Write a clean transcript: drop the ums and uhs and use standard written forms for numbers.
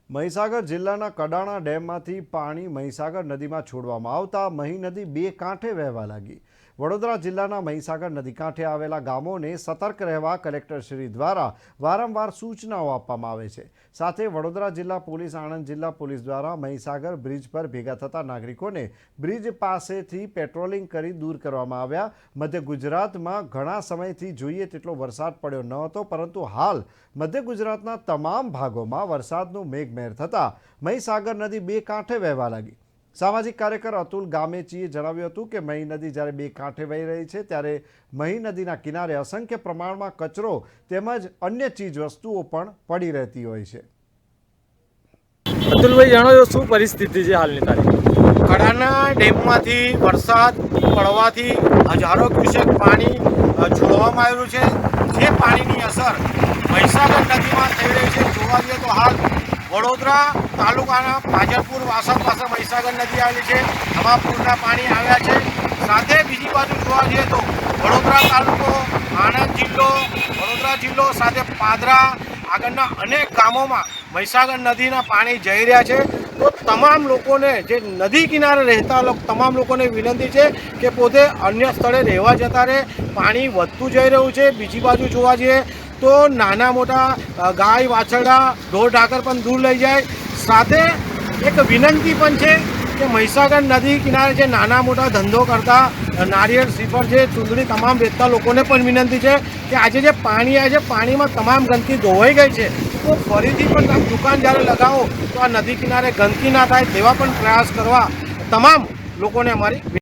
મહીસાગર જિલ્લાના કડાણા ડેમમાંથી પાણી મહીસાગર નદીમાં છોડવામાં આવતા મહી નદી બે કાંઠે વહેવા લાગી। વડોદરા જિલ્લાના મહીસાગર નદી કાંઠે આવેલા ગામોને સતર્ક રહેવા કલેક્ટરશ્રી દ્વારા વારંવાર સૂચનાઓ આપવામાં આવે છે। સાથે વડોદરા જિલ્લા પોલીસ, આણંદ જિલ્લા પોલીસ દ્વારા મહીસાગર બ્રિજ પર ભેગા થતા નાગરિકોને બ્રિજ પાસેથી પેટ્રોલિંગ કરી દૂર કરવામાં આવ્યા। મધ્ય ગુજરાતમાં ઘણા સમયથી જોઈએ તેટલો વરસાદ પડ્યો ન હતો, પરંતુ હાલ મધ્ય ગુજરાતના તમામ ભાગોમાં વરસાદનું મેઘમહેર થતાં મહીસાગર નદી બે કાંઠે વહેવા લાગી। સામાજિક કાર્યકર અતુલ ગામેચીએ જણાવ્યું હતું કે મહી નદી જ્યારે બે કાંઠે વહી રહી છે ત્યારે મહી નદીના કિનારે અસંખ્ય પ્રમાણમાં કચરો તેમજ અન્ય ચીજ વસ્તુઓ પણ પડી રહેતી હોય છે। અતુલભાઈ, જણાવો શું પરિસ્થિતિ છે હાલની તારીખ? કડાણા ડેમમાંથી વરસાદ પડવાથી હજારો ક્યુસેક પાણી છોડવામાં આવ્યું છે। જે પાણીની અસર મહીસાગર નદીમાં થઈ રહી છે। જોવા જઈએ તો હાલ વડોદરા તાલુકાના પાજરપુર વાસણ પાસે મહીસાગર નદી આવેલી છે। આમાં પૂરના પાણી આવ્યા છે। સાથે બીજી બાજુ જોવા જઈએ તો વડોદરા તાલુકો, આણંદ જિલ્લો, વડોદરા જિલ્લો સાથે પાદરા આગળના અનેક ગામોમાં મહીસાગર નદીના પાણી જઈ રહ્યા છે। તો તમામ લોકોને, જે નદી કિનારે રહેતા તમામ લોકોને વિનંતી છે કે પોતે અન્ય સ્થળે રહેવા જતા રહે। પાણી વધતું જઈ રહ્યું છે। બીજી બાજુ જોવા જઈએ તો નાના મોટા ગાય, વાછરડા, ઢોર ઢાકર પણ દૂર લઈ જાય। સાથે એક વિનંતી પણ છે કે મહીસાગર નદી કિનારે જે નાના મોટા ધંધો કરતા નારિયેળ, શ્રીફળ છે, ચૂંદડી તમામ વેચતા લોકોને પણ વિનંતી છે કે આજે જે પાણી આવે છે, પાણીમાં તમામ ગંદકી ધોવાઈ ગઈ છે, તો ફરીથી પણ તમે દુકાન જ્યારે લગાવો તો આ નદી કિનારે ગંદકી ના થાય તેવા પણ પ્રયાસ કરવા તમામ લોકોને અમારી